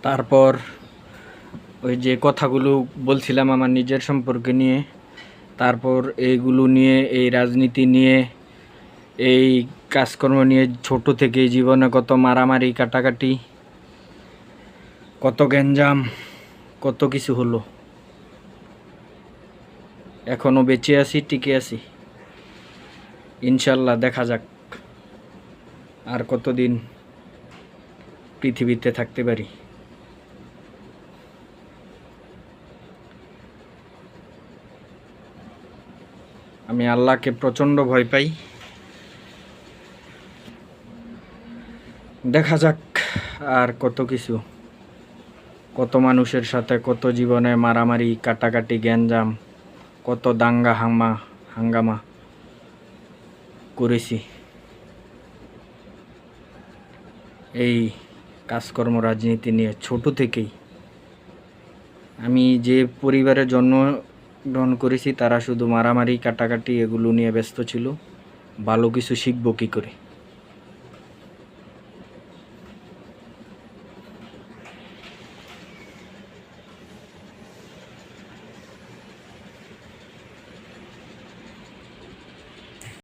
তারপর ওই যে কথাগুলো বলছিলাম আমার নিজের সম্পর্কে নিয়ে, তারপর এইগুলো নিয়ে, এই রাজনীতি নিয়ে, এই কাজকর্ম নিয়ে ছোট থেকে জীবনে কত মারামারি কাটাকাটি, কত গ্যাঞ্জাম, কত কিছু হলো। এখনো বেঁচে আছি, টিকে আছি। ইনশাল্লাহ দেখা যাক আর কতদিন পৃথিবীতে থাকতে পারি। আমি আল্লাহকে প্রচণ্ড ভয় পাই। দেখা যাক আর কত কিছু, কত মানুষের সাথে কত জীবনে মারামারি কাটাকাটি গ্যাঞ্জাম, কত দাঙ্গা হাঙ্গামা করেছি এই কাজকর্ম রাজনীতি নিয়ে। ছোট থেকেই আমি যে পরিবারে জন্মগ্রহণ করেছি তারা শুধু মারামারি কাটাকাটি এগুলো নিয়ে ব্যস্ত ছিল। ভালো কিছু শিখবো কী করে।